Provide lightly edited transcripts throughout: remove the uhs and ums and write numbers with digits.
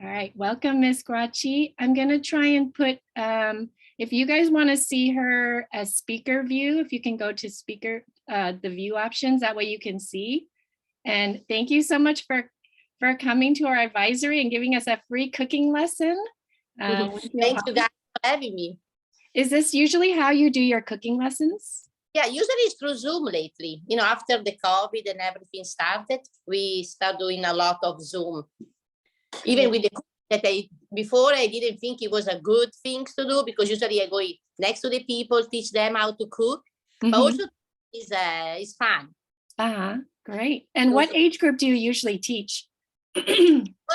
All right, welcome, Miss Graci. I'm gonna try and put, if you guys wanna see her as speaker view, if you can go to speaker, the view options, that way you can see. And thank you so much for coming to our advisory and giving us a free cooking lesson. Thank you guys for having me. Is this usually how you do your cooking lessons? Yeah, usually it's through Zoom lately. You know, after the COVID and everything started, we start doing a lot of Zoom. Even with the that before I didn't think it was a good thing to do, because usually I go next to the people, teach them how to cook. But also is fun. Great. And what age group do you usually teach? Well,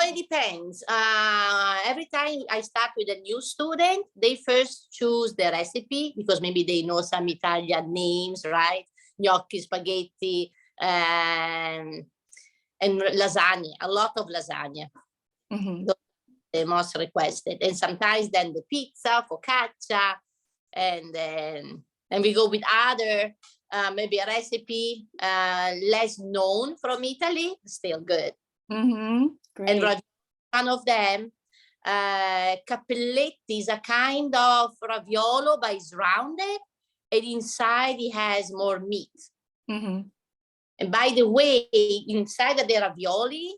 it depends. Every time I start with a new student, they first choose the recipe because maybe they know some Italian names, right? Gnocchi, spaghetti, and lasagna, a lot of lasagna. The most requested. And sometimes then the pizza, focaccia, and we go with other, maybe a recipe less known from Italy, still good. Great. And one of them, cappelletti is a kind of raviolo, but it's rounded, and inside it has more meat. And by the way, inside of the ravioli,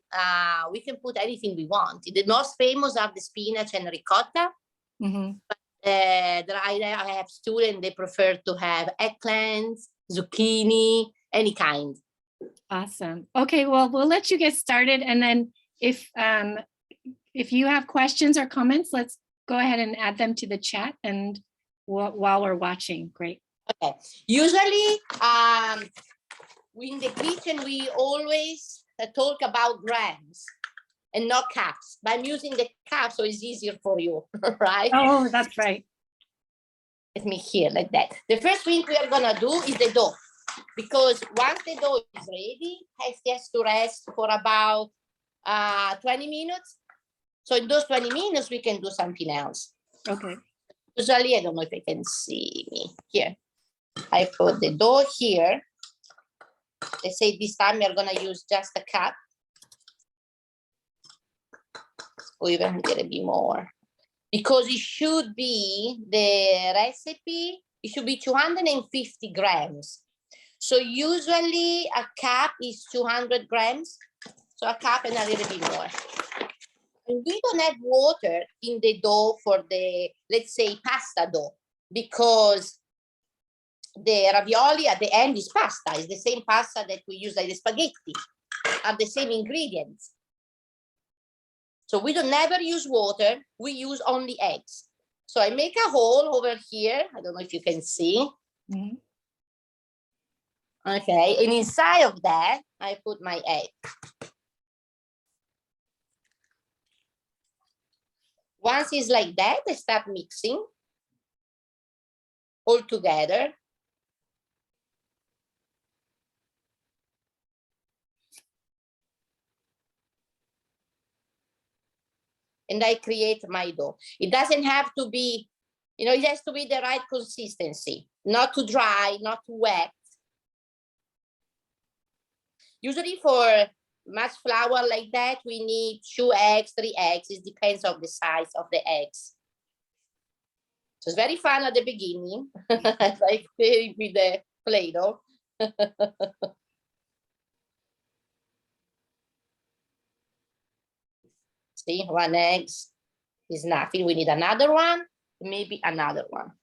we can put anything we want. The most famous are the spinach and ricotta. But I have students, they prefer to have eggplants, zucchini, any kind. Awesome. Okay, well, we'll let you get started. And then if you have questions or comments, let's go ahead and add them to the chat and while we're watching. Great. Okay. Usually, in the kitchen, we always talk about grams and not cups. But I'm using the cup, so it's easier for you, right? Oh, that's right. Let me here like that. The first thing we are gonna do is the dough, because once the dough is ready, it has to rest for about 20 minutes. So in those 20 minutes, we can do something else. Okay. Usually, I don't know if you can see me here. I put the dough here. Let's say this time we are gonna use just a cup. Or even a little bit more. Because it should be, the recipe, it should be 250 grams. So usually a cup is 200 grams. So a cup and a little bit more. And we don't add water in the dough for the, let's say, pasta dough, because the ravioli at the end is pasta. It's the same pasta that we use like the spaghetti, are the same ingredients. So we don't never use water. We use only eggs. So I make a hole over here. I don't know if you can see. Okay, and inside of that, I put my egg. Once it's like that, I start mixing all together. And I create my dough. It doesn't have to be, you know, it has to be the right consistency, not too dry, not too wet. Usually for much flour like that, we need 2 eggs, 3 eggs. It depends on the size of the eggs. So it's very fun at the beginning, like playing with the Play-Doh. See, 1 egg is nothing. We need another one, maybe another one.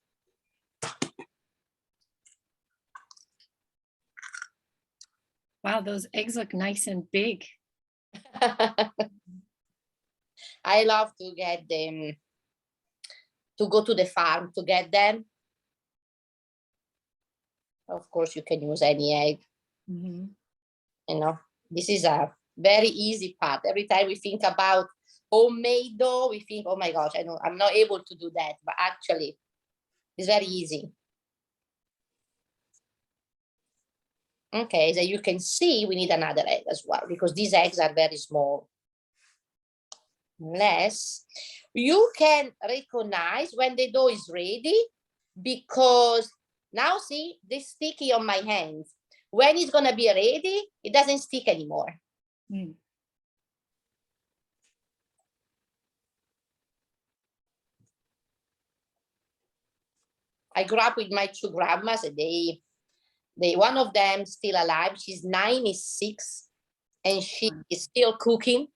Wow, those eggs look nice and big. I love to get them, to go to the farm to get them. Of course, you can use any egg. You know, this is a very easy part. Every time we think about homemade dough, we think, oh my gosh, I know I'm not able to do that, but actually it's very easy. Okay, so you can see we need another egg as well, because these eggs are very small. Next, you can recognize when the dough is ready, because now see, this sticky on my hands. When it's gonna be ready, it doesn't stick anymore. Mm. I grew up with my two grandmas, and they one of them still alive. She's 96, and she is still cooking.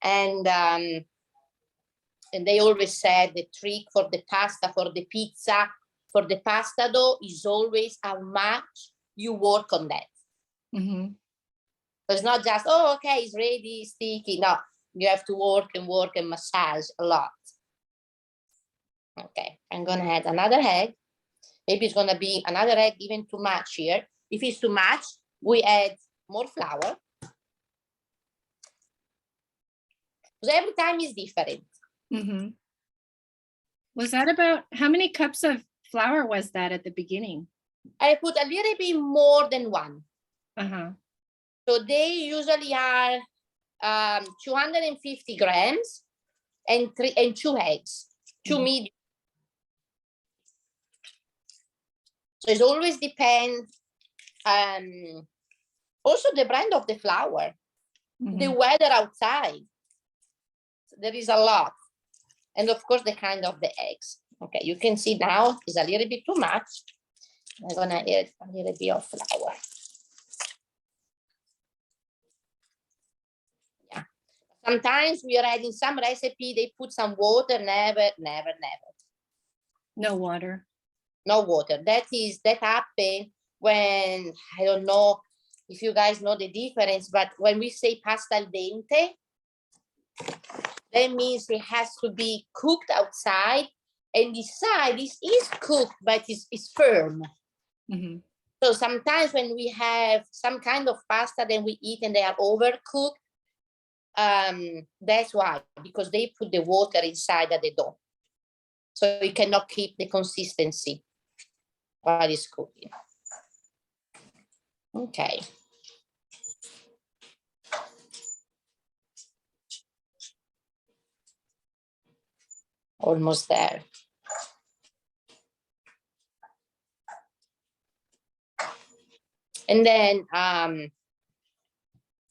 And they always said the trick for the pasta, for the pizza, for the pasta dough is always how much you work on that. Mm-hmm. So it's not just, oh, okay, it's ready, sticky. No, you have to work and massage a lot. Okay, I'm gonna add another egg. Maybe it's gonna be another egg, even too much here. If it's too much, we add more flour. So every time is different. Mm-hmm. Was that about, how many cups of flour was that at the beginning? I put a little bit more than one. Uh-huh. So they usually are 250 grams and 2 eggs, 2 medium. So it always depends. Also the brand of the flour, the weather outside. So there is a lot. And of course the kind of the eggs. Okay, you can see now is a little bit too much. I'm gonna add a little bit of flour. Yeah. Sometimes we are adding some recipe, they put some water, never. No water. No water. That happens when, I don't know if you guys know the difference, but when we say pasta al dente, that means it has to be cooked outside, and inside is cooked, but it's firm. Mm-hmm. So sometimes when we have some kind of pasta, then we eat and they are overcooked. That's why, because they put the water inside of the dough. So it cannot keep the consistency while it's cooking. Okay. Almost there. And then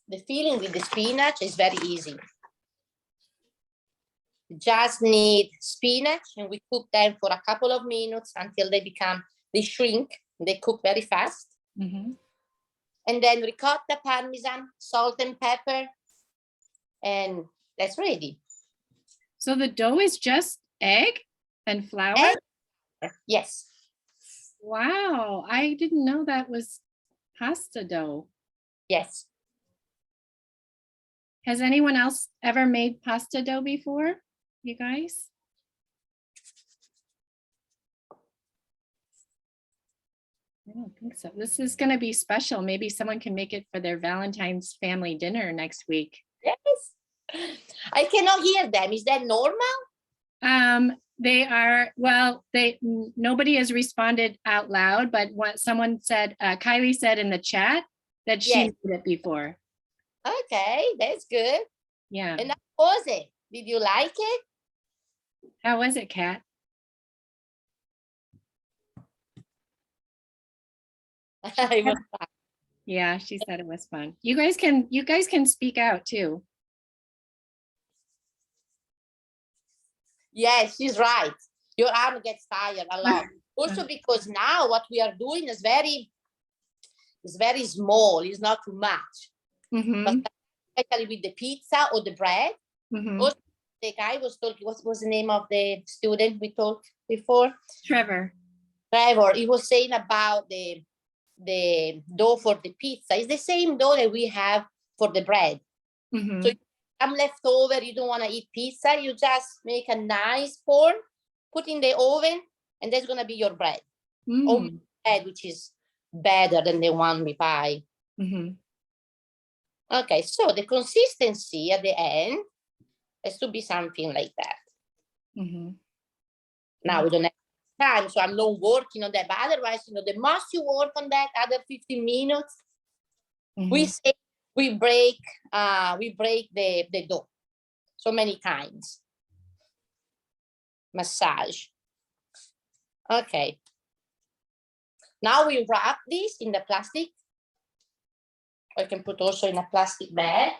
the filling with the spinach is very easy. You just need spinach, and we cook them for a couple of minutes until they shrink, they cook very fast. Mm-hmm. And then ricotta, parmesan, salt and pepper, and that's ready. So the dough is just egg and flour? Egg? Yes. Wow, I didn't know that was pasta dough. Yes. Has anyone else ever made pasta dough before, you guys? I don't think so. This is going to be special. Maybe someone can make it for their Valentine's family dinner next week. Yes. I cannot hear them. Is that normal? They are, well, nobody has responded out loud, but what someone said, Kylie said in the chat that she Yes. made it before. Okay, that's good. Yeah. And how was it? Did you like it? How was it, Kat? It was fun. Yeah, she said it was fun. You guys can speak out too. Yes, she's right. Your arm gets tired a lot. Also because now what we are doing is very small. It's not too much. Mm-hmm. But especially with the pizza or the bread. Mm-hmm. Also, the guy was talking, what was the name of the student we talked before? Trevor. He was saying about the dough for the pizza. It's the same dough that we have for the bread. Mm-hmm. So I'm left over, you don't want to eat pizza, you just make a nice form, put in the oven, and that's going to be your bread. Or bread, which is better than the one we buy. Mm-hmm. Okay, so the consistency at the end has to be something like that. Mm-hmm. Now we don't have time, so I'm not working on that. But otherwise, the most you work on that, other 15 minutes, Mm-hmm. we break the dough so many times. Massage. Okay. Now we wrap this in the plastic. I can put also in a plastic bag.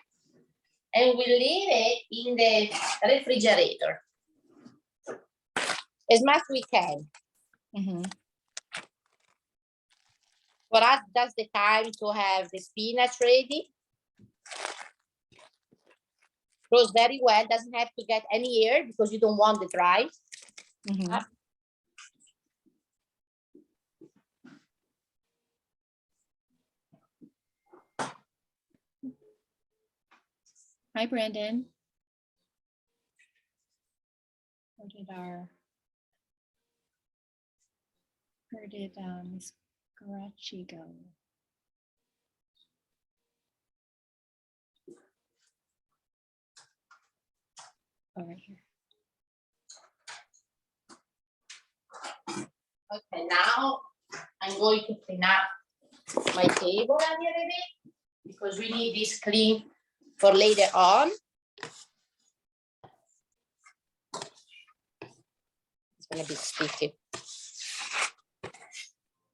And we leave it in the refrigerator as much we can. For us, that's the time to have the spinach ready. Grows very well, doesn't have to get any air because you don't want it dry. Hi, Brandon. Where did Miss Graci go? Oh, right here. Okay, now I'm going to clean up my table a little bit because we need this clean for later on. It's gonna be sticky.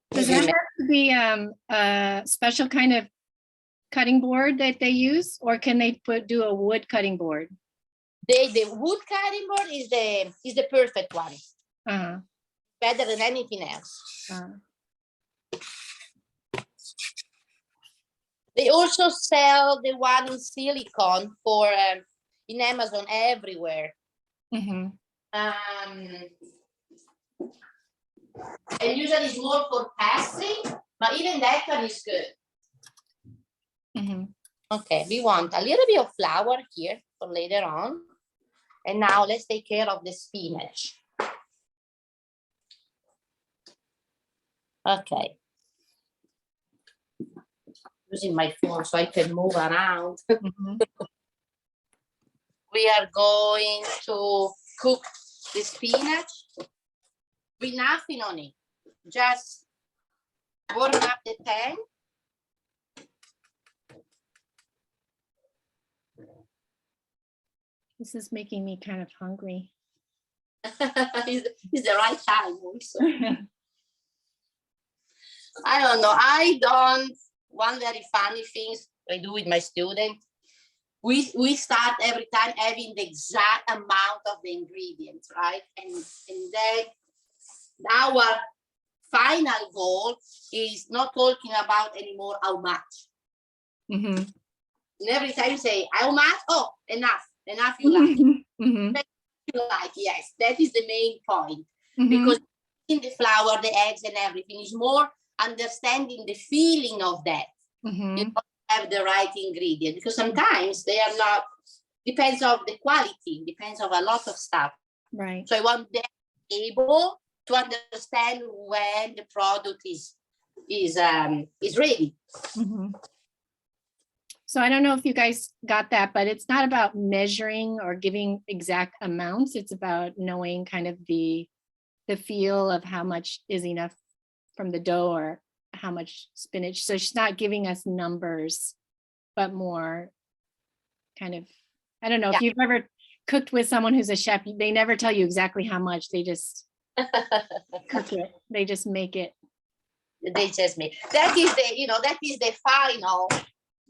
Does that have to be a special kind of cutting board that they use, or can they do a wood cutting board? The wood cutting board is the perfect one. Better than anything else. They also sell the one in silicone for in Amazon everywhere. And usually it's more for pastry, but even that one is good. Okay, we want a little bit of flour here for later on. And now let's take care of the spinach. Okay. Using my phone so I can move around. We are going to cook the spinach with nothing on it. Just warm up the pan. This is making me kind of hungry. It's the right time also. I don't know. One very funny thing I do with my students. We start every time having the exact amount of the ingredients, right? And then our final goal is not talking about anymore how much. And every time you say, how much? Oh, enough you like. You like, yes, that is the main point. Because in the flour, the eggs and everything is more understanding the feeling of that. You don't have the right ingredient because sometimes they are not, depends on the quality, depends on a lot of stuff. Right. So I want them to be able to understand when the product is ready. So I don't know if you guys got that, but it's not about measuring or giving exact amounts. It's about knowing kind of the feel of how much is enough from the dough or how much spinach. So she's not giving us numbers, but more kind of, I don't know if you've ever cooked with someone who's a chef, they never tell you exactly how much, they just cook it. They just make it. They just make, that is the final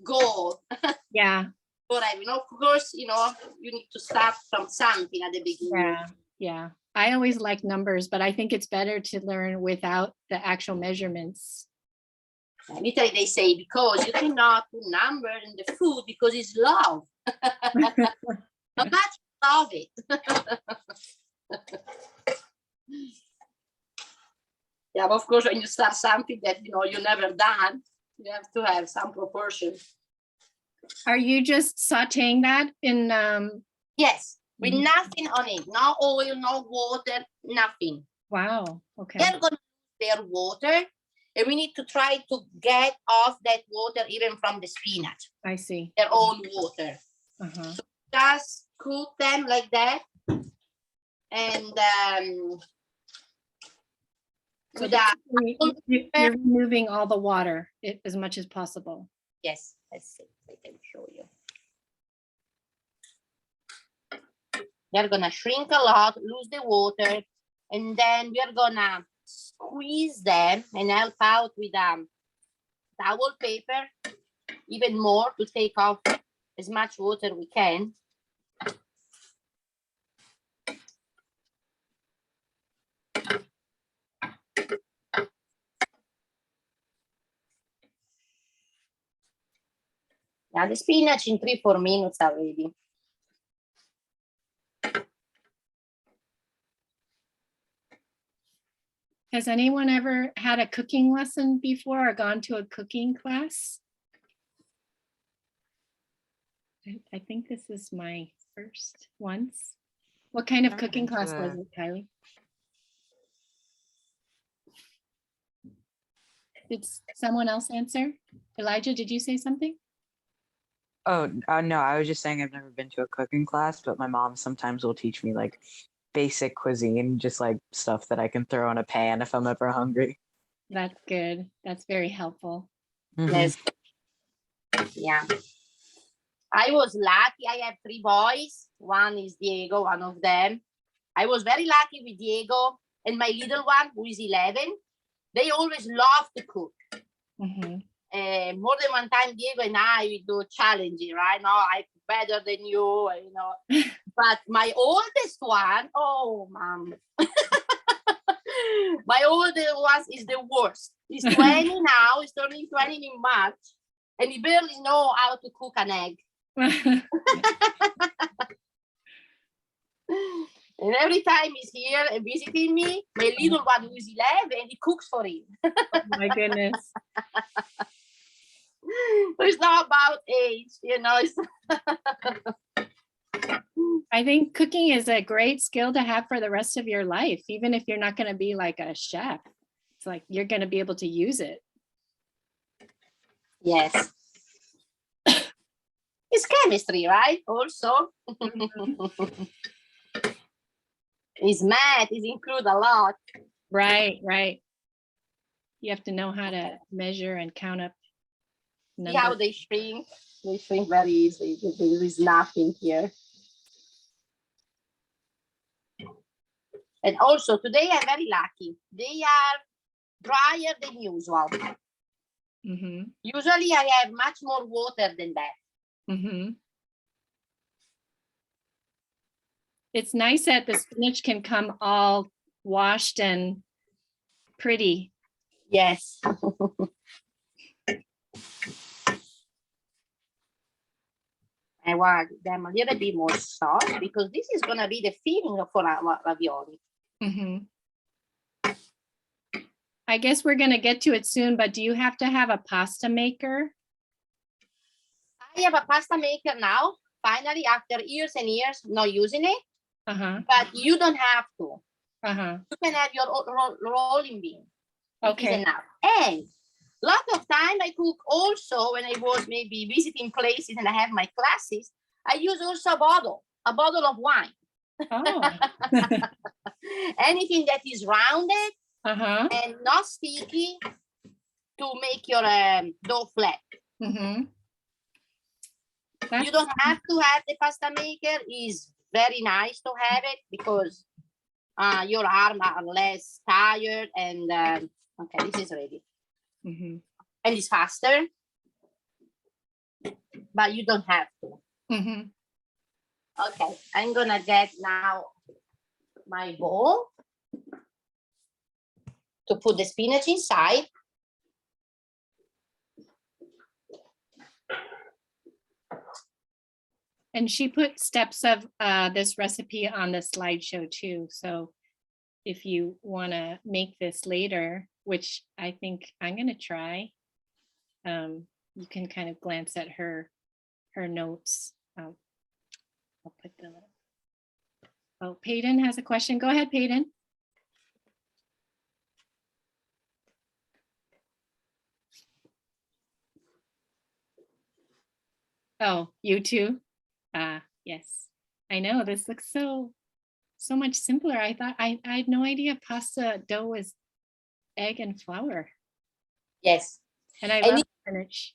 goal. Yeah. But I mean, of course, you need to start from something at the beginning. Yeah. I always like numbers, but I think it's better to learn without the actual measurements. In Italy, they say, because you cannot put number in the food because it's love. How much you love it. Yeah, but of course, when you start something that you never done, you have to have some proportion. Are you just sauteing that in? Yes, with nothing on it, no oil, no water, nothing. Wow. Okay. They're gonna use their water, and we need to try to get off that water even from the spinach. I see. Their own water. So just cook them like that, and so you're removing all the water as much as possible. Yes, let's see. I can show you. They're gonna shrink a lot, lose the water, and then we're gonna squeeze them and help out with towel paper, even more, to take off as much water we can. Now the spinach in 3-4 minutes are ready. Has anyone ever had a cooking lesson before or gone to a cooking class? I think this is my first once. What kind of cooking class was it, Kylie? Did someone else answer? Elijah, did you say something? Oh, no, I was just saying I've never been to a cooking class, but my mom sometimes will teach me like basic cuisine, just like stuff that I can throw in a pan if I'm ever hungry. That's good. That's very helpful. Yes. Yeah. I was lucky. I have 3 boys. One is Diego, one of them. I was very lucky with Diego and my little one, who is 11. They always love to cook. More than one time, Diego and I, we do challenging, right? No, I cook better than you, you know. But my oldest one, oh, mom. My oldest one is the worst. He's 20 now. He's turning 20 in March. And he barely knows how to cook an egg. And every time he's here and visiting me, my little one who is 11, he cooks for him. Oh my goodness. It's not about age, you know. I think cooking is a great skill to have for the rest of your life, even if you're not going to be like a chef. It's like you're going to be able to use it. Yes. It's chemistry, right? Also. It's math, it includes a lot. Right, right. You have to know how to measure and count up numbers. See how they shrink? They shrink very easily. There is nothing here. And also today I'm very lucky. They are drier than usual. Usually I have much more water than that. It's nice that the spinach can come all washed and pretty. Yes. I want them a little bit more soft because this is going to be the filling for our ravioli. I guess we're going to get to it soon, but do you have to have a pasta maker? I have a pasta maker now, finally, after years and years not using it. But you don't have to. You can have your rolling bean. Okay. It is enough. And a lot of time I cook also when I was maybe visiting places and I have my classes, I use also a bottle of wine. Oh. Anything that is rounded and not sticky to make your dough flat. You don't have to have the pasta maker. It's very nice to have it because your arms are less tired and okay, this is ready. And it's faster, but you don't have to. Okay, I'm gonna get now my bowl to put the spinach inside. And she put steps of this recipe on the slideshow too. So if you want to make this later, which I think I'm going to try, you can kind of glance at her notes. I'll put the. Oh, Peyton has a question. Go ahead, Peyton. Oh, you too? Yes, I know this looks so much simpler. I thought I had no idea pasta dough was egg and flour. Yes. And I love spinach.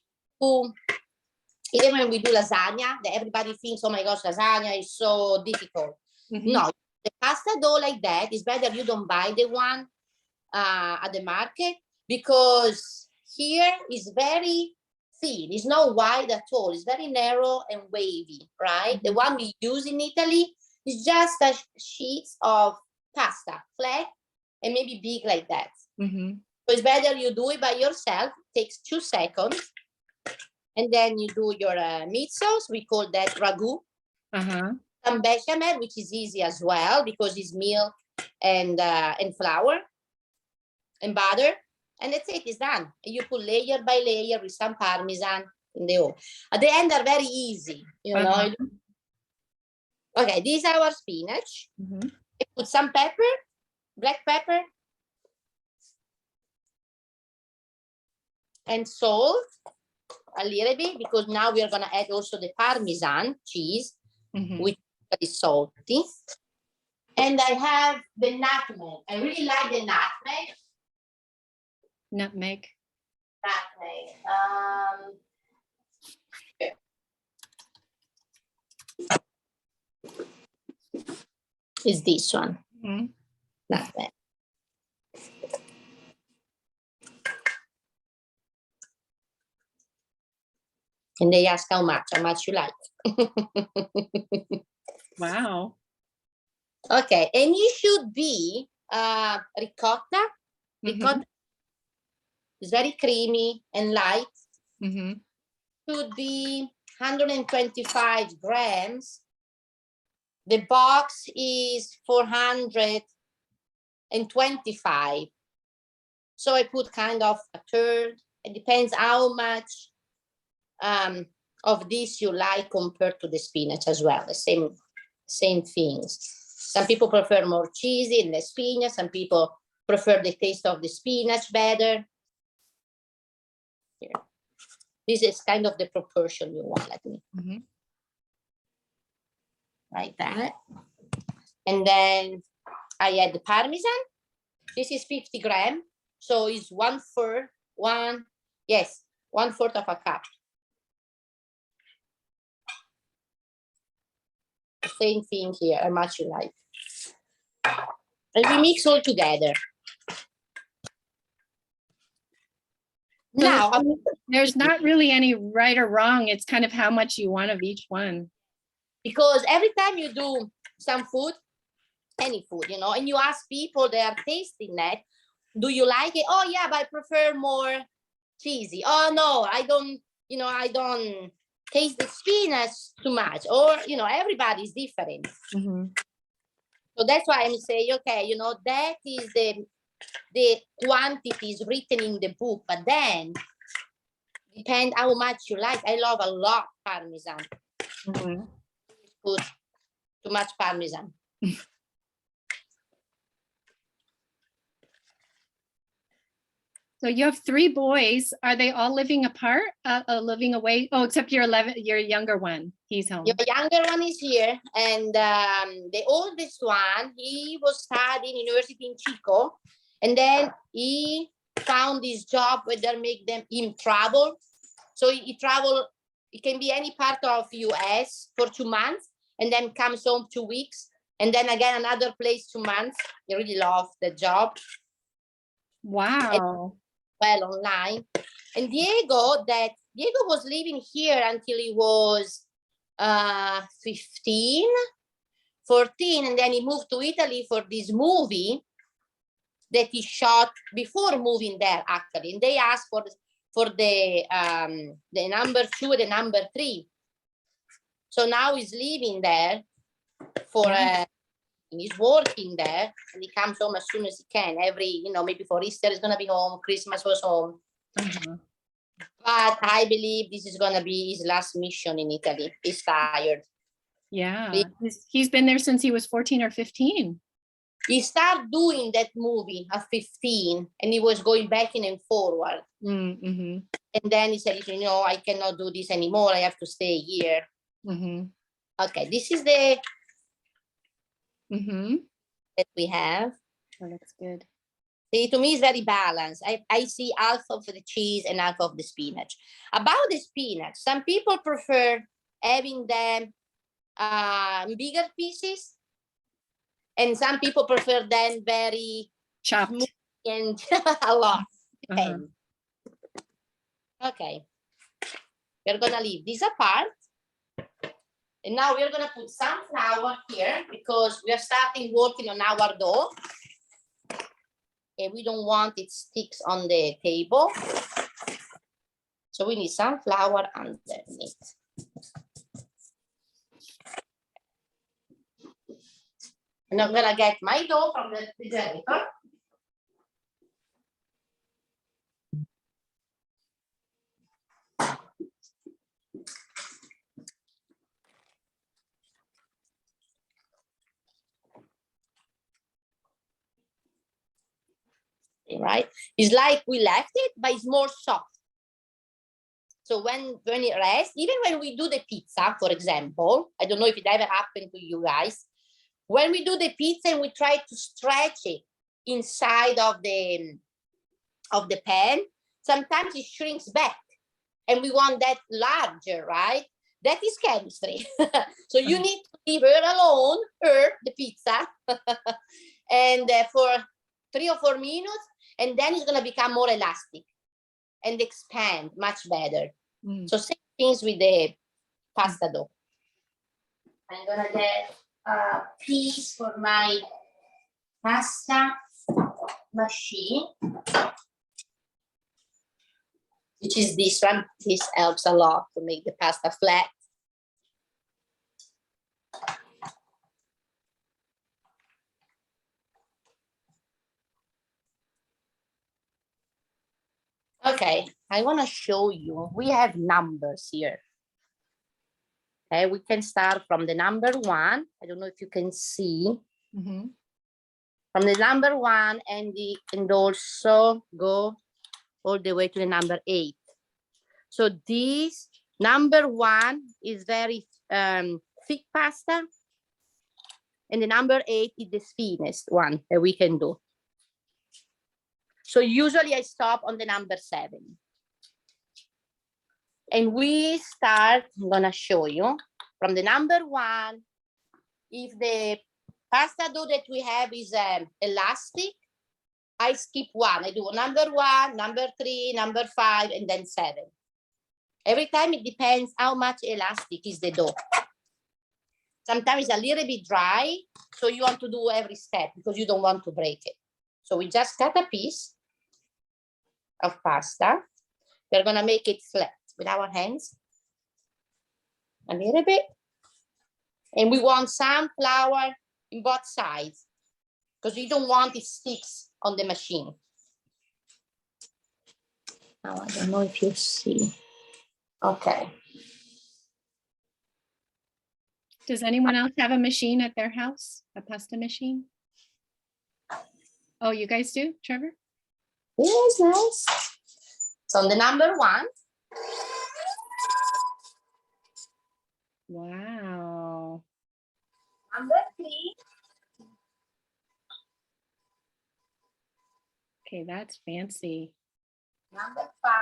Even when we do lasagna, everybody thinks, oh my gosh, lasagna is so difficult. No, the pasta dough like that is better you don't buy the one at the market, because here is very thin. It's not wide at all. It's very narrow and wavy, right? The one we use in Italy is just a sheets of pasta, flat, and maybe big like that. So it's better you do it by yourself. It takes 2 seconds. And then you do your meat sauce. We call that ragu. Some bechamel, which is easy as well because it's milk and flour and butter. And that's it, it's done. And you put layer by layer with some parmesan in the oven. At the end, are very easy, you know. Okay, this is our spinach. I put some pepper, black pepper, and salt a little bit, because now we are going to add also the parmesan cheese, which is salty. And I have the nutmeg. I really like the nutmeg. Nutmeg. Is this one. Nutmeg. And they ask how much you like. Wow. Okay, and you should be ricotta. Ricotta is very creamy and light. Should be 125 grams. The box is 425. So I put kind of a third. It depends how much of this you like compared to the spinach as well. The same things. Some people prefer more cheesy in the spinach. Some people prefer the taste of the spinach better. Here. This is kind of the proportion you want, like me. Like that. And then I add the parmesan. This is 50 grams. So it's 1/4 of a cup. Same thing here, how much you like. And we mix all together. Now, there's not really any right or wrong. It's kind of how much you want of each one. Because every time you do some food, any food, you know, and you ask people, they are tasting that, do you like it? Oh yeah, but I prefer more cheesy. Oh no, I don't taste the spinach too much. Or, you know, everybody's different. So that's why I'm saying, okay, you know, that is the quantities written in the book, but then depend how much you like. I love a lot parmesan. Put too much parmesan. So you have 3 boys. Are they all living apart, living away? Oh, except your younger one. He's home. Your younger one is here, and the oldest one, he was studying university in Chico, and then he found this job where they make him travel. So he travel. It can be any part of US for 2 months, and then comes home 2 weeks, and then again another place 2 months. He really loved the job. Wow. Well, online. And Diego was living here until he was 15, 14, and then he moved to Italy for this movie that he shot before moving there, actually. And they asked for the number 2 and the number 3. So now he's living there for he's working there, and he comes home as soon as he can. Maybe for Easter he's gonna be home, Christmas was home. But I believe this is gonna be his last mission in Italy. He's tired. Yeah, he's been there since he was 14 or 15. He started doing that movie at 15, and he was going back and forward. And then he said, I cannot do this anymore. I have to stay here. Okay, this is the that we have. Oh, that's good. See, to me, it's very balanced. I see half of the cheese and half of the spinach. About the spinach, some people prefer having them bigger pieces, and some people prefer them very chopped. and a lot. Uh-huh. Depends. Okay. We're gonna leave this apart. And now we're gonna put some flour here because we are starting working on our dough. And we don't want it sticks on the table. So we need some flour underneath. And I'm gonna get my dough from the refrigerator. Right? It's like we left it, but it's more soft. So when it rests, even when we do the pizza, for example, I don't know if it ever happened to you guys, when we do the pizza and we try to stretch it inside of the pan, sometimes it shrinks back and we want that larger, right? That is chemistry. So you need to leave her alone, the pizza, and for 3 or 4 minutes, and then it's gonna become more elastic and expand much better. So same things with the pasta dough. I'm gonna get a piece for my pasta machine, which is this one. This helps a lot to make the pasta flat. Okay, I want to show you, we have numbers here. Okay, we can start from the number 1. I don't know if you can see. From the number 1 and also go all the way to the number 8. So this number 1 is very thick pasta. And the number 8 is the thinnest one that we can do. So usually I stop on the number 7. And we start, I'm gonna show you, from the number 1. If the pasta dough that we have is elastic, I skip 1. I do number 1, number 3, number 5, and then 7. Every time it depends how much elastic is the dough. Sometimes it's a little bit dry, so you want to do every step because you don't want to break it. So we just cut a piece of pasta. We're gonna make it flat with our hands. A little bit. And we want some flour in both sides because you don't want it sticks on the machine. Now I don't know if you see. Okay. Does anyone else have a machine at their house? A pasta machine? Oh, you guys do, Trevor? Yes, nice. So on the number 1. Wow. Number 3. Okay, that's fancy. Number 5.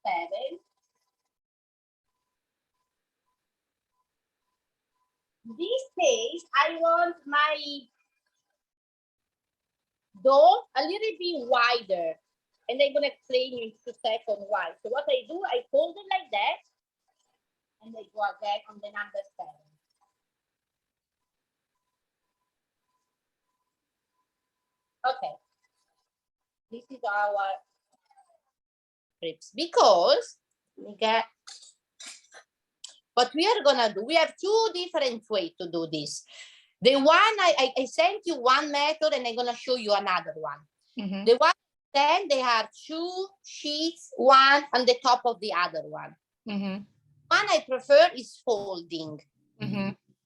7. These days, I want my dough a little bit wider. And I'm going to explain you in 2 seconds why. So what I do, I fold it like that. And I go again on the number 7. Okay. This is our ribs. Because we get what we are gonna do. We have 2 different ways to do this. The one I sent you one method, and I'm gonna show you another one. The one then they are 2 sheets, one on the top of the other one. One I prefer is folding.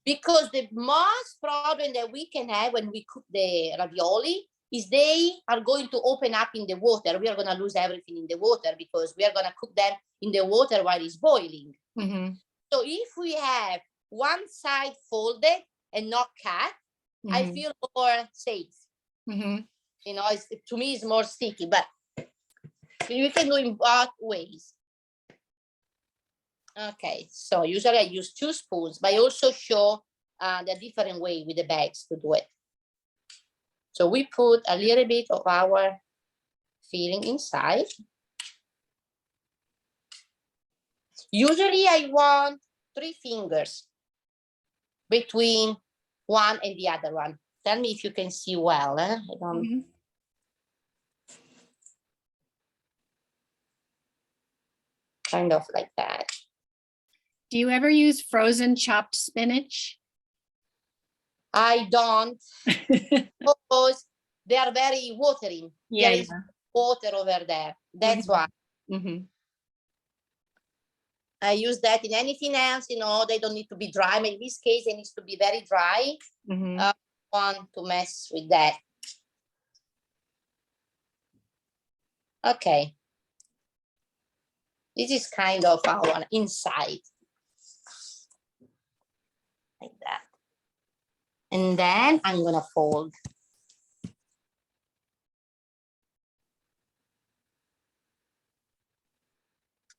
Because the most problem that we can have when we cook the ravioli is they are going to open up in the water. We are going to lose everything in the water because we are going to cook them in the water while it's boiling. So if we have one side folded and not cut, I feel more safe. You know, to me, it's more sticky, but you can do in both ways. Okay, so usually I use 2 spoons, but I also show the different way with the bags to do it. So we put a little bit of our filling inside. Usually I want 3 fingers between one and the other one. Tell me if you can see well. I don't... Kind of like that. Do you ever use frozen chopped spinach? I don't, because they are very watery. Yeah, There is water over there. That's why. I use that in anything else, you know, they don't need to be dry. But in this case, it needs to be very dry. I want to mess with that. Okay. This is kind of our inside. Like that. And then I'm gonna fold.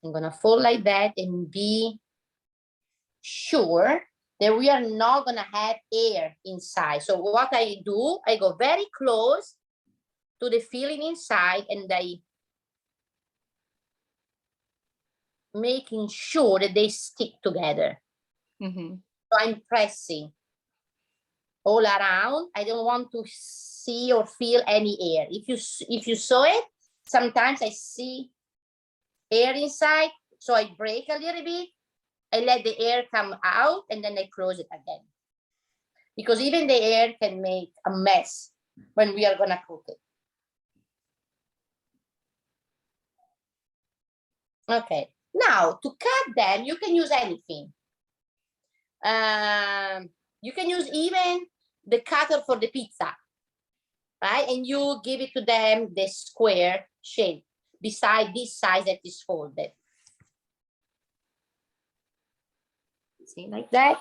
I'm gonna fold like that and be sure that we are not gonna have air inside. So what I do, I go very close to the filling inside and I making sure that they stick together. So I'm pressing all around. I don't want to see or feel any air. If you saw it, sometimes I see air inside, so I break a little bit. I let the air come out and then I close it again. Because even the air can make a mess when we are gonna cook it. Okay, now to cut them, you can use anything. You can use even the cutter for the pizza, right? And you give it to them the square shape beside this size that is folded. See, like that.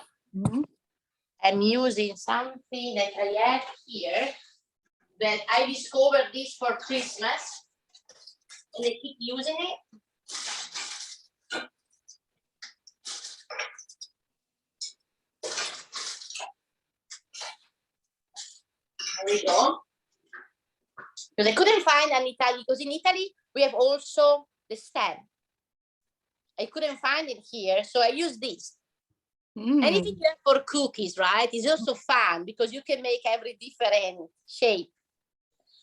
I'm using something that I have here that I discovered this for Christmas and I keep using it. There we go. Because I couldn't find an Italian, because in Italy we have also the stem. I couldn't find it here, so I use this. Anything you have for cookies, right? It's also fun because you can make every different shape.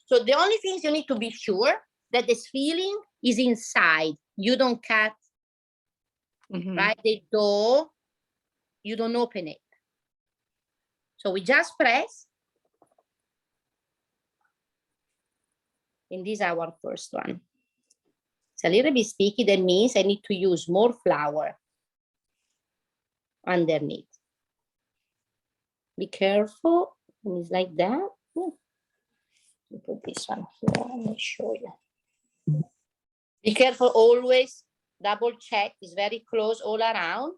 So the only thing you need to be sure that this filling is inside. You don't cut, right? The dough, you don't open it. So we just press. And this is our first one. It's a little bit sticky. That means I need to use more flour underneath. Be careful. It's like that. Put this one here. Let me show you. Be careful always. Double check. It's very close all around.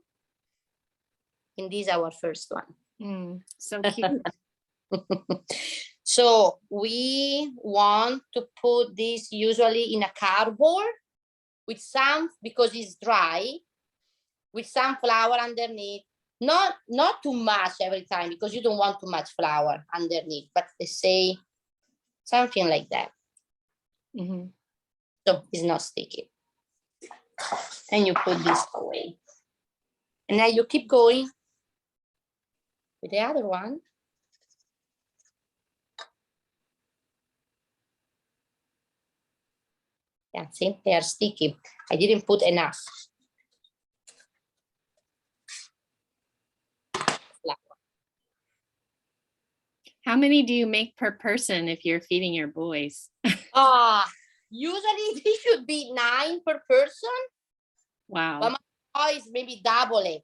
And this is our first one. So cute. So we want to put this usually in a cardboard with some, because it's dry, with some flour underneath. Not too much every time because you don't want too much flour underneath, but they say something like that. So it's not sticky. And you put this away. And now you keep going with the other one. Yeah, see, they are sticky. I didn't put enough flour. How many do you make per person if you're feeding your boys? Usually they should be 9 per person. Wow. But my boys maybe double it.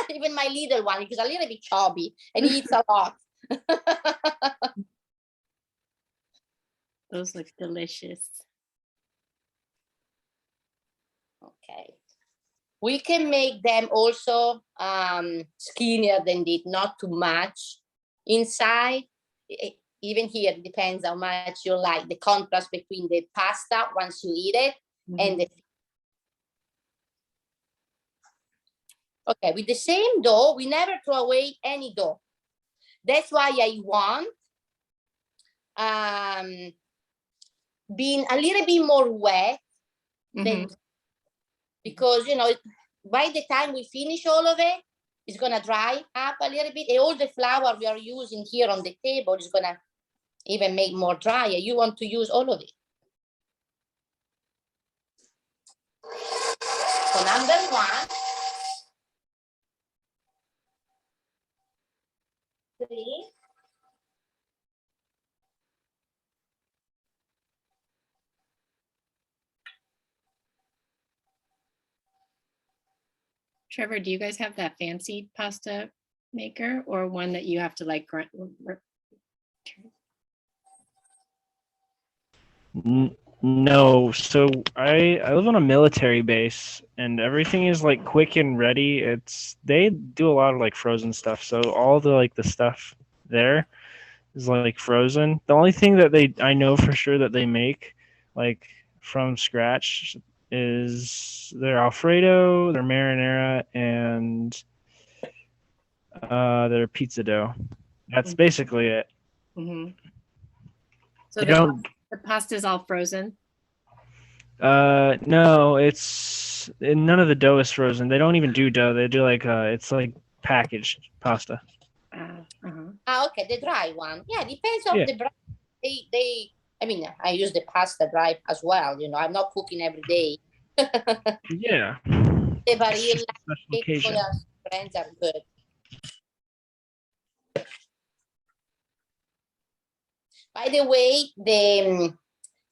Even my little one, because a little bit chubby and he eats a lot. Those look delicious. Okay. We can make them also skinnier than this, not too much inside. Even here, it depends how much you like the contrast between the pasta once you eat it and the. Okay, with the same dough, we never throw away any dough. That's why I want being a little bit more wet than, because, you know, by the time we finish all of it, it's gonna dry up a little bit. And all the flour we are using here on the table is gonna even make more drier. You want to use all of it. So number one, 3. Trevor, do you guys have that fancy pasta maker or one that you have to like grind? No, so I live on a military base and everything is like quick and ready. They do a lot of like frozen stuff. So all the like the stuff there is like frozen. The only thing that I know for sure that they make like from scratch is their Alfredo, their marinara, and their pizza dough. That's basically it. So They don't. the pasta is all frozen. No, none of the dough is frozen. They don't even do dough. They do like it's like packaged pasta. Okay, the dry one. Yeah, depends on the brand. I mean, I use the pasta dry as well. You know, I'm not cooking every day. Yeah. The Barilla, Occasion. brands are good. By the way, the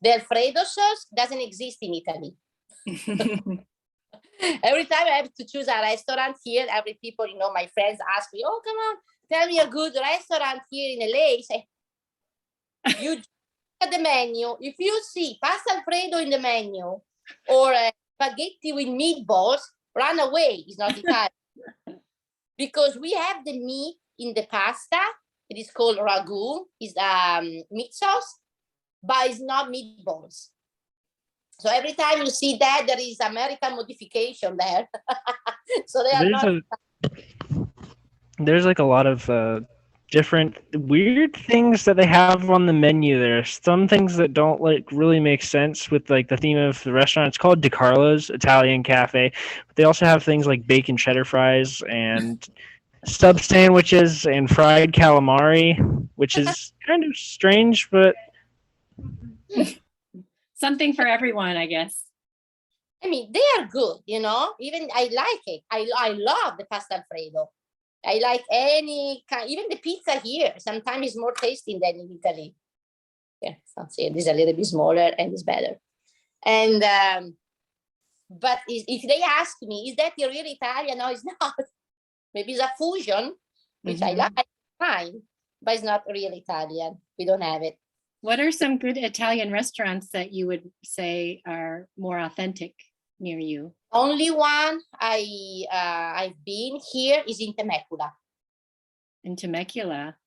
Alfredo sauce doesn't exist in Italy. Every time I have to choose a restaurant here, every people, you know, my friends ask me, "Oh, come on, tell me a good restaurant here in LA." Say, you at the menu. If you see pasta Alfredo in the menu or spaghetti with meatballs, run away. It's not Italian. Because we have the meat in the pasta. It is called ragu. It's meat sauce, but it's not meatballs. So every time you see that, there is American modification there. So they are not. There's like a lot of different weird things that they have on the menu there. Some things that don't like really make sense with like the theme of the restaurant. It's called DiCarlo's Italian Cafe. But they also have things like bacon cheddar fries and sub sandwiches and fried calamari, which is kind of strange, but something for everyone, I guess. I mean, they are good, you know. Even I like it. I love the pasta Alfredo. I like any kind, even the pizza here. Sometimes it's more tasty than in Italy. Yeah, so see, this is a little bit smaller and it's better. And but if they ask me, is that the real Italian? No, it's not. Maybe it's a fusion, which I like, fine, but it's not real Italian. We don't have it. What are some good Italian restaurants that you would say are more authentic near you? Only one I've been here is in Temecula. In Temecula.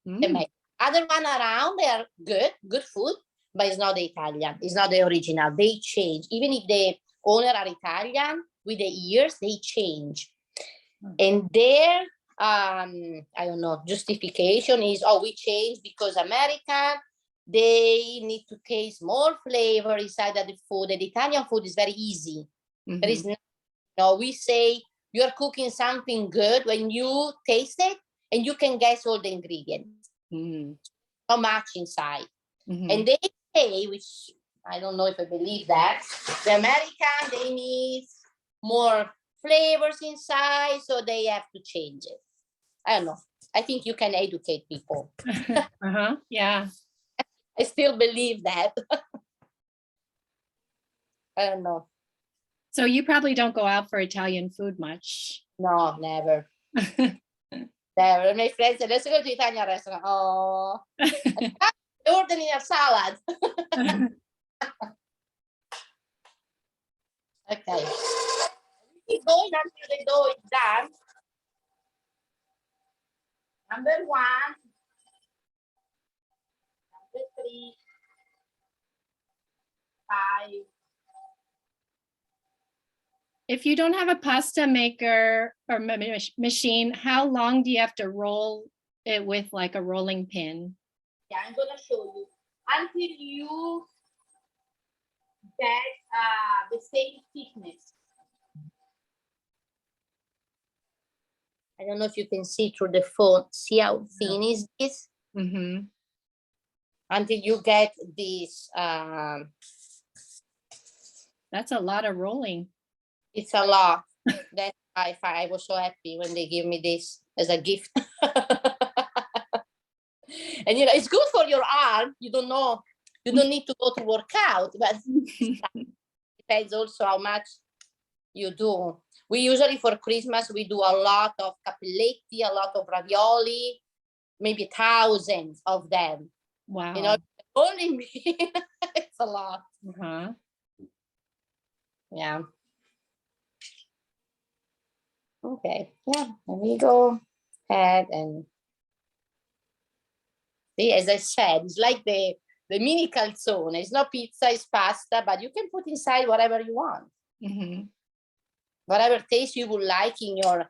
Other one around, they are good food, but it's not the Italian. It's not the original. They change. Even if the owner are Italian, with the years, they change. And their, I don't know, justification is, oh, we change because American, they need to taste more flavor inside of the food. And the Italian food is very easy. There is no, we say you're cooking something good when you taste it and you can guess all the ingredients. How much inside. And they say, which I don't know if I believe that, the American, they need more flavors inside, so they have to change it. I don't know. I think you can educate people. Yeah. I still believe that. I don't know. So you probably don't go out for Italian food much. No, never. Never. My friends said, let's go to Italian restaurant. Oh, ordering a salad. Okay. Keep going until the dough is done. Number 1. Number 3. 5. If you don't have a pasta maker or machine, how long do you have to roll it with like a rolling pin? Yeah, I'm gonna show you until you get the same thickness. I don't know if you can see through the phone. See how thin is this? Mm-hmm. Until you get this. That's a lot of rolling. It's a lot. That's why I was so happy when they give me this as a gift. And you know, it's good for your arm. You don't know, you don't need to go to work out, but depends also how much you do. We usually for Christmas, we do a lot of capelletti, a lot of ravioli, maybe thousands of them. Wow. You know, only me, it's a lot. Uh-huh. Yeah. Okay, yeah, let me go ahead and see, as I said, it's like the mini calzone. It's not pizza, it's pasta, but you can put inside whatever you want. Mm-hmm. Whatever taste you would like in your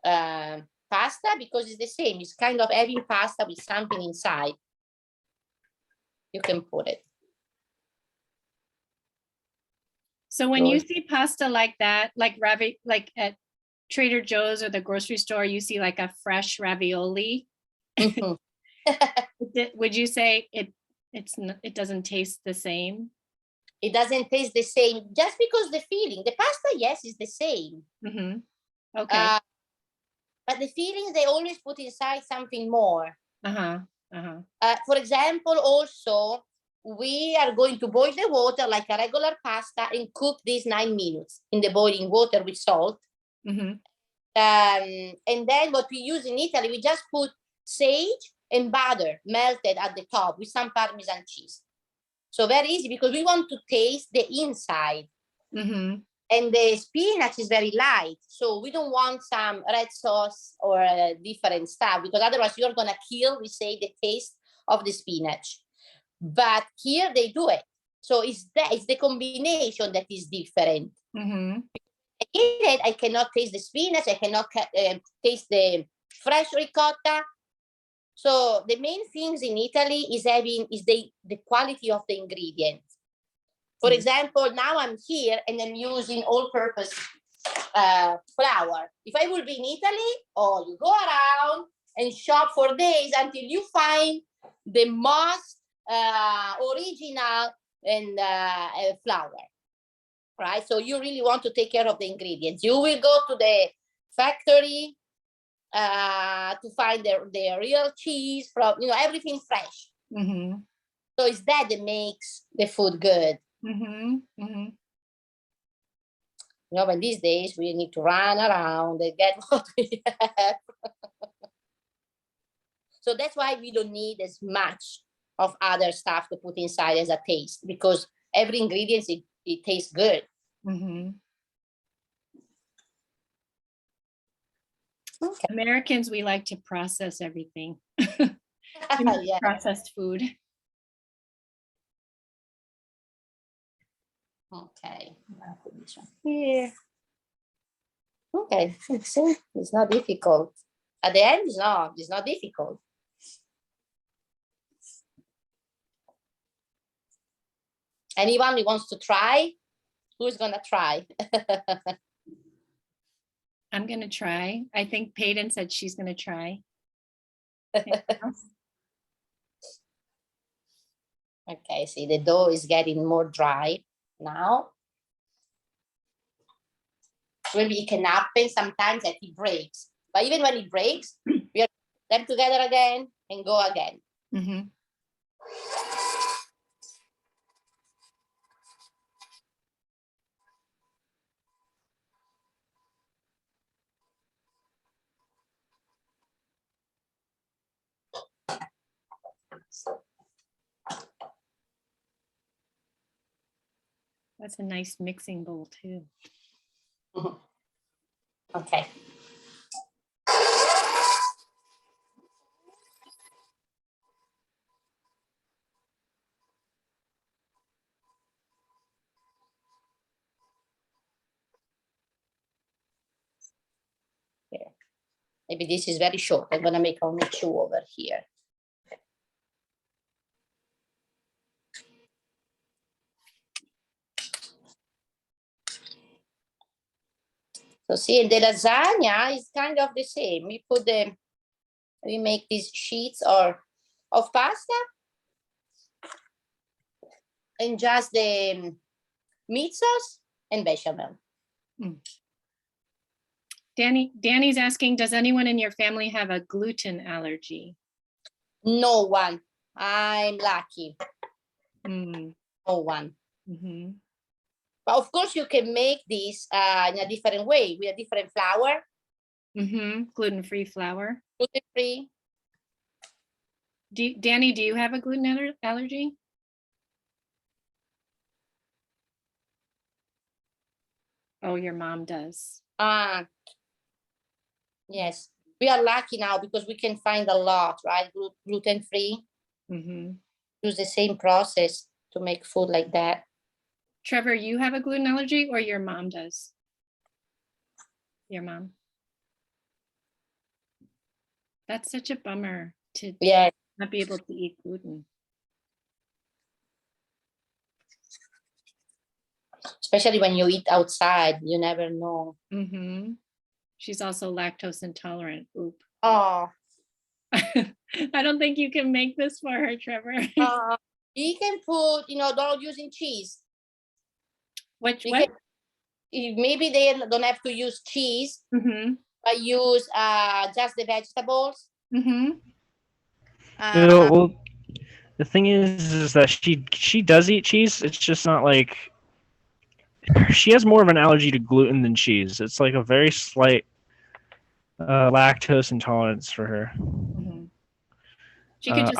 pasta, because it's the same. It's kind of having pasta with something inside. You can put it. So when you see pasta like that, like like at Trader Joe's or the grocery store, you see like a fresh ravioli. Mhm. Would you say it doesn't taste the same? It doesn't taste the same just because the feeling. The pasta, yes, is the same. Mm-hmm. Okay. But the feelings, they always put inside something more. Uh-huh. Uh-huh. For example, also, we are going to boil the water like a regular pasta and cook these 9 minutes in the boiling water with salt. Mm-hmm. And then what we use in Italy, we just put sage and butter melted at the top with some Parmesan cheese. So very easy because we want to taste the inside. Mm-hmm. And the spinach is very light. So we don't want some red sauce or different stuff because otherwise you're going to kill, we say, the taste of the spinach. But here they do it. So it's the combination that is different. Mm-hmm. In it, I cannot taste the spinach. I cannot taste the fresh ricotta. So the main things in Italy is the quality of the ingredients. For example, now I'm here and I'm using all-purpose flour. If I would be in Italy, you go around and shop for days until you find the most original and flour, right? So you really want to take care of the ingredients. You will go to the factory to find the real cheese from, everything fresh. Mm-hmm. So it's that makes the food good. Mm-hmm. Mm-hmm. But these days we need to run around and get what we have. So that's why we don't need as much of other stuff to put inside as a taste, because every ingredient, it tastes good. Mm-hmm. Okay. Americans, we like to process everything. Yeah. Processed food. Okay, I'll put this one here. Okay, see, it's not difficult. At the end, it's not difficult. Anyone who wants to try? Who's gonna try? I'm gonna try. I think Peyton said she's gonna try. Okay, see, the dough is getting more dry now. Maybe it can happen sometimes that it breaks. But even when it breaks, we are them together again and go again. Mm-hmm. That's a nice mixing bowl too. Okay. Maybe this is very short. I'm gonna make only 2 over here. So see, the lasagna is kind of the same. We make these sheets of pasta and just the meat sauce and bechamel. Danny's asking, does anyone in your family have a gluten allergy? No one. I'm lucky. Mm. No one. Mm-hmm. But of course, you can make this in a different way with a different flour. Mm-hmm. Gluten-free flour. Gluten-free. Danny, do you have a gluten allergy? Oh, your mom does. Yes. We are lucky now because we can find a lot, right? Gluten-free. Mm-hmm. Use the same process to make food like that. Trevor, you have a gluten allergy or your mom does? Your mom. That's such a bummer to not be able to eat gluten. Especially when you eat outside, you never know. Mm-hmm. She's also lactose intolerant. Oop. Oh. I don't think you can make this for her, Trevor. You can put, don't using cheese. What? Maybe they don't have to use cheese, Mm-hmm. but use just the vegetables. Mm-hmm. Well, the thing is that she does eat cheese. It's just not like she has more of an allergy to gluten than cheese. It's like a very slight lactose intolerance for her. Mm-hmm. She could just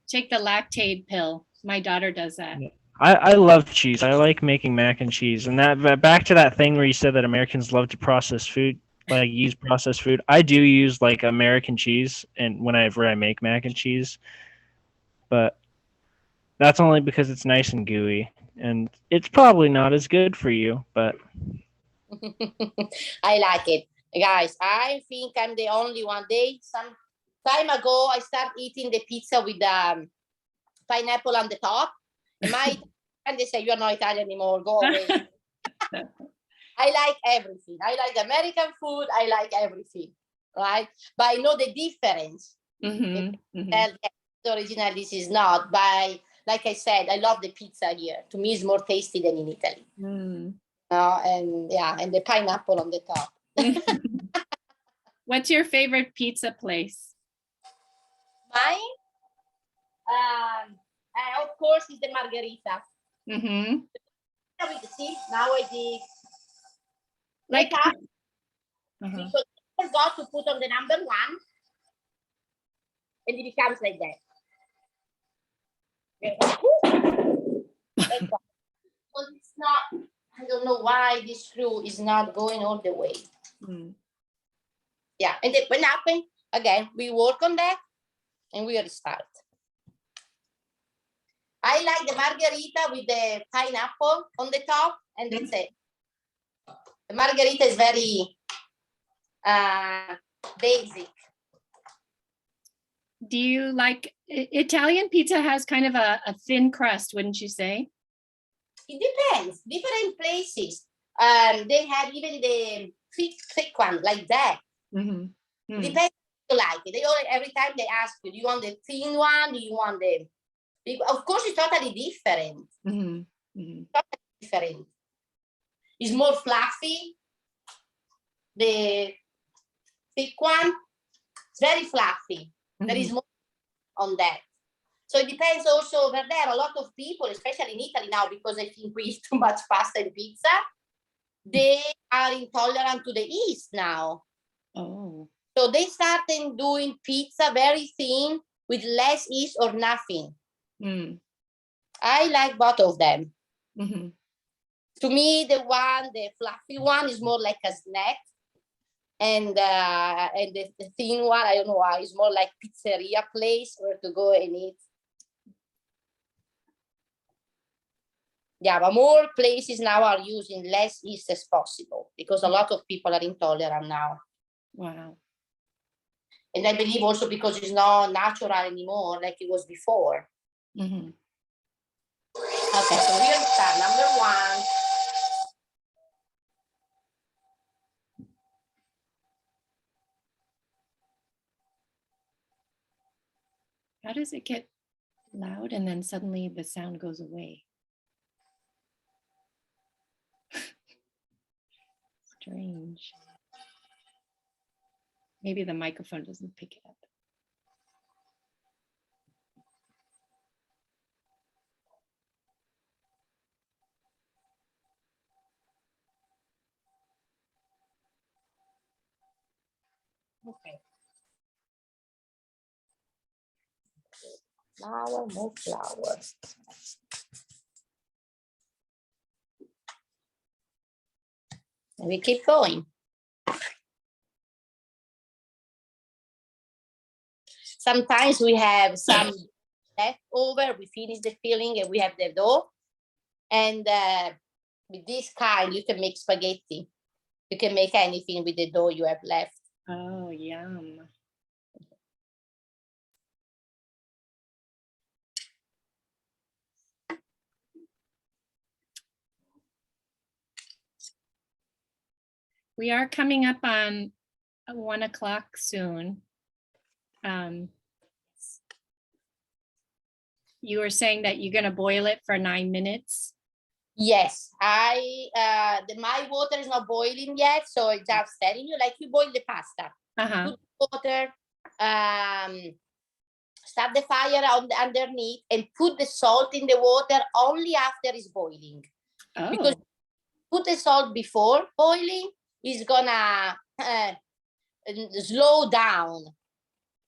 take the lactate pill. My daughter does that. I love cheese. I like making mac and cheese. And that back to that thing where you said that Americans love to process food, like use processed food. I do use like American cheese and whenever I make mac and cheese. But that's only because it's nice and gooey. And it's probably not as good for you, but I like it. Guys, I think I'm the only one. Some time ago, I started eating the pizza with pineapple on the top. And they say, you're not Italian anymore, go away. I like everything. I like American food. I like everything, right? But I know the difference. Mm-hmm. The original, this is not. But like I said, I love the pizza here. To me, it's more tasty than in Italy. Mm. And the pineapple on the top. What's your favorite pizza place? Mine, of course, is the margherita. Mm-hmm. See, now I did like because I forgot to put on the number 1, and it becomes like that. Because it's not. I don't know why this screw is not going all the way. Yeah, and then when happened again, we work on that, and we restart. I like the margherita with the pineapple on the top, and that's it. The margherita is very basic. Do you like Italian pizza? Has kind of a thin crust, wouldn't you say? It depends. Different places. They have even the thick one like that. Mm-hmm. It depends if you like it. Every time they ask you, do you want the thin one? Do you want the? Of course, it's totally different. Mm-hmm. Mm-hmm. Totally different. It's more fluffy. The thick one, it's very fluffy. Mm-hmm. There is more on that. So it depends also over there. A lot of people, especially in Italy now, because I think we eat too much pasta and pizza, they are intolerant to the yeast now. Oh. So they started doing pizza very thin with less yeast or nothing. Mm. I like both of them. Mm-hmm. To me, the fluffy one is more like a snack. And the thin one, I don't know why, is more like pizzeria place where to go and eat. Yeah, but more places now are using less yeast as possible because a lot of people are intolerant now. Wow. And I believe also because it's not natural anymore like it was before. Mm-hmm. Okay, so we're gonna start number 1. How does it get loud and then suddenly the sound goes away? Strange. Maybe the microphone doesn't pick it up. Okay. Flour, more flour. And we keep going. Sometimes we have some leftover, we finish the filling and we have the dough. And with this kind, you can make spaghetti. You can make anything with the dough you have left. Oh, yum. We are coming up on 1 o'clock soon. You were saying that you're gonna boil it for 9 minutes. Yes, my water is not boiling yet, so it's just telling you like you boil the pasta. Uh-huh. Put water, start the fire on underneath, and put the salt in the water only after it's boiling. Oh. Because put the salt before boiling is gonna slow down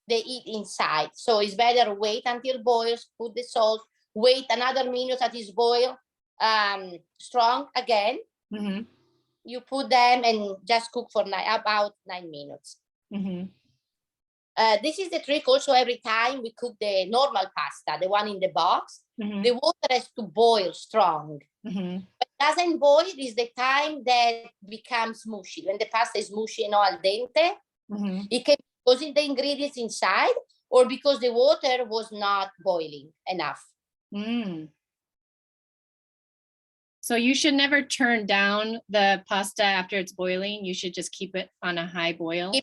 the heat inside. So it's better wait until boils, put the salt, wait another minute that is boil, strong again. Mm-hmm. You put them and just cook for about 9 minutes. Mm-hmm. This is the trick also every time we cook the normal pasta, the one in the box. Mm-hmm. The water has to boil strong. Mm-hmm. But doesn't boil is the time that becomes mushy. When the pasta is mushy and al dente, Mm-hmm. it can be because the ingredients inside or because the water was not boiling enough. Mm. So you should never turn down the pasta after it's boiling. You should just keep it on a high boil.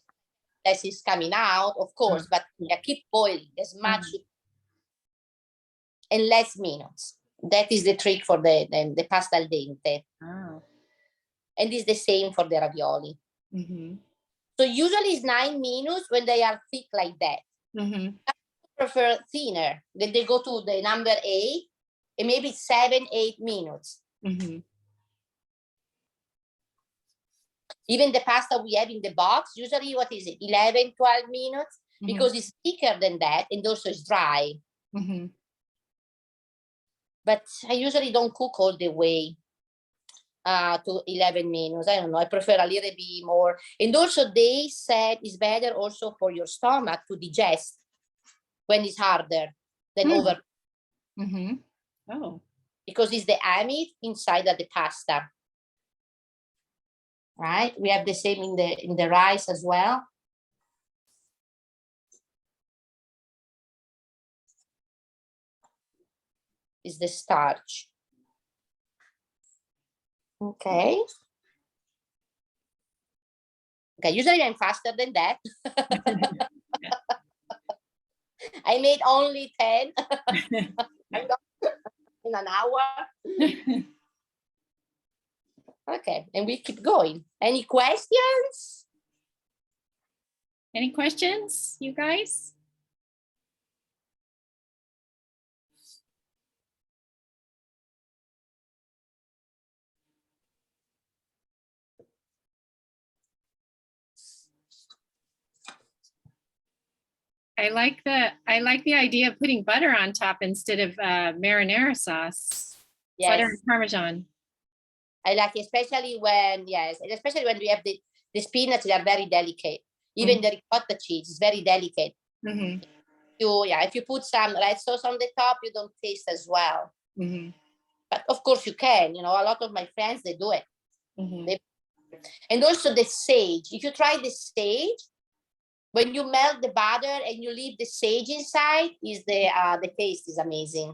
As it's coming out, of course, but yeah, keep boiling as much and less minutes. That is the trick for the pasta al dente. Oh. And it's the same for the ravioli. Mm-hmm. So usually it's 9 minutes when they are thick like that. Mm-hmm. I prefer thinner. Then they go to the number 8 and maybe 7, 8 minutes. Mm-hmm. Even the pasta we have in the box, usually what is it, 11, 12 minutes? Mm-hmm. Because it's thicker than that and also it's dry. Mm-hmm. But I usually don't cook all the way to 11 minutes. I don't know. I prefer a little bit more. And also they said it's better also for your stomach to digest when it's harder than over. Mm-hmm. Oh. Because it's the amide inside of the pasta. Right? We have the same in the rice as well. Is the starch. Okay. Okay, usually I'm faster than that. I made only 10 in an hour. Okay, and we keep going. Any questions? Any questions, you guys? I like the idea of putting butter on top instead of marinara sauce. Yes. Butter and Parmesan. I like, especially when, yes, and especially when we have the spinach, they are very delicate. Even the ricotta cheese is very delicate. Mm-hmm. If you put some red sauce on the top, you don't taste as well. Mm-hmm. But of course you can, a lot of my friends, they do it. Mm-hmm. And also the sage. If you try the sage, When you melt the butter and you leave the sage inside, is the taste is amazing.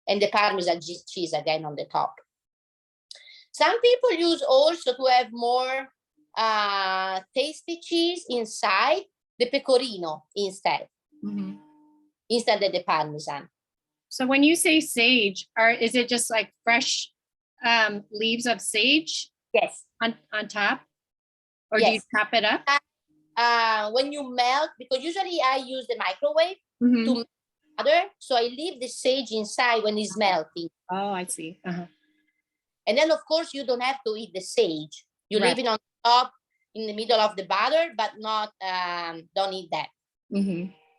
And the Parmesan cheese again on the top. Some people use also to have more tasty cheese inside, the pecorino instead, instead of the Parmesan. So when you say sage, is it just like fresh leaves of sage? Yes. On top? Or yes. do you chop it up? When you melt, because usually I use the microwave to melt butter, so I leave the sage inside when it's melting. Oh, I see. And then, of course, you don't have to eat the sage. You leave it on top in the middle of the butter, but not don't eat that.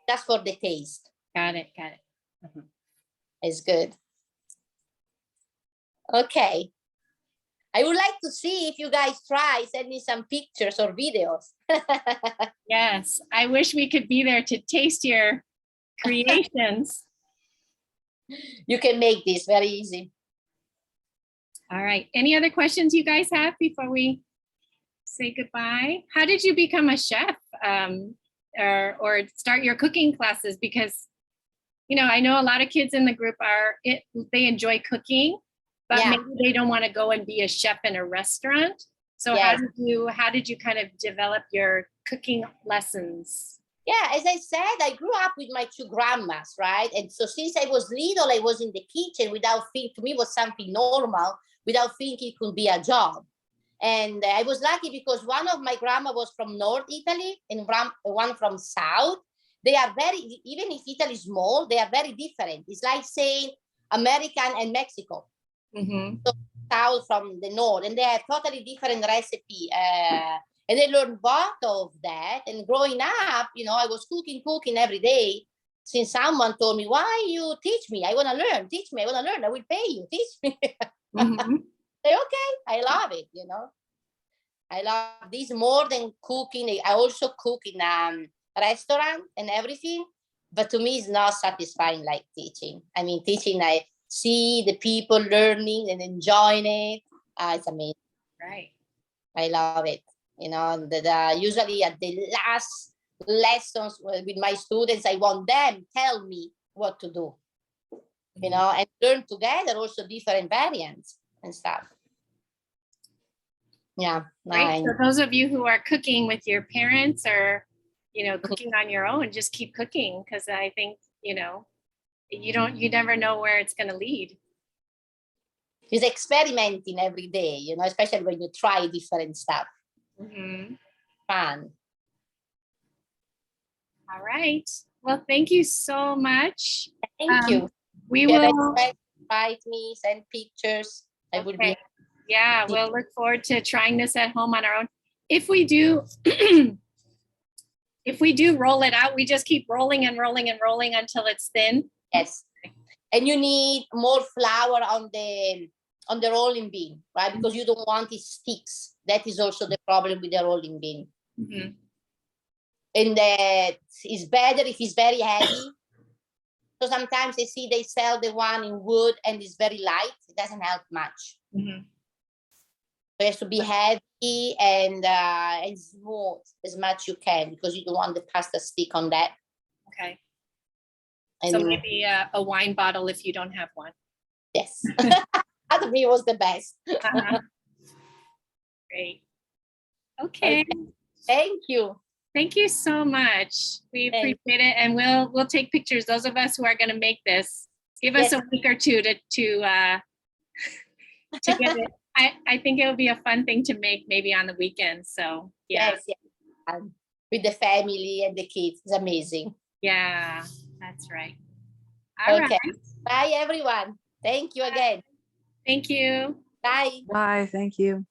Just for the taste. Got it. It's good. Okay. I would like to see if you guys try, send me some pictures or videos. Yes, I wish we could be there to taste your creations. You can make this very easy. All right. Any other questions you guys have before we say goodbye? How did you become a chef or start your cooking classes? Because, you know, I know a lot of kids in the group they enjoy cooking, but maybe they don't want to go and be a chef in a restaurant. So how did you kind of develop your cooking lessons? Yeah, as I said, I grew up with my two grandmas, right? And so since I was little, I was in the kitchen without thinking, to me it was something normal, without thinking it could be a job. And I was lucky because one of my grandma was from North Italy and one from South. They are even if Italy is small, they are very different. It's like saying American and Mexico. So South from the North, and they have totally different recipe. And I learned both of that. And growing up, you know, I was cooking every day. Since someone told me, why you teach me? I want to learn. Teach me. I want to learn. I will pay you. Teach me. Say, okay, I love it, you know. I love this more than cooking. I also cook in restaurant and everything. But to me, it's not satisfying like teaching. I mean, teaching, I see the people learning and enjoying it. It's amazing. Right. I love it. You know, usually at the last lessons with my students, I want them tell me what to do, you know, and learn together also different variants and stuff. Yeah. Right. So those of you who are cooking with your parents or, you know, cooking on your own, just keep cooking, because I think, you know, you never know where it's going to lead. It's experimenting every day, you know, especially when you try different stuff. Fun. All right. Well, thank you so much. Thank you. We will invite me, send pictures. I would be. Yeah, we'll look forward to trying this at home on our own. If we do, if we do roll it out, we just keep rolling and rolling and rolling until it's thin. Yes. And you need more flour on the rolling bean, right? Because you don't want it sticks. That is also the problem with the rolling bean. And that is better if it's very heavy. So sometimes I see they sell the one in wood and it's very light. It doesn't help much. So it has to be heavy and smooth as much you can, because you don't want the pasta stick on that. Okay. And so maybe a wine bottle if you don't have one. Yes. That to me was the best. Great. Okay. Thank you. Thank you so much. We appreciate it, and we'll take pictures. Those of us who are going to make this, give us a week or two to get it. I think it would be a fun thing to make maybe on the weekend. So yes. With the family and the kids, it's amazing. Yeah, that's right. All right. Bye, everyone. Thank you again. Thank you. Bye. Bye. Thank you.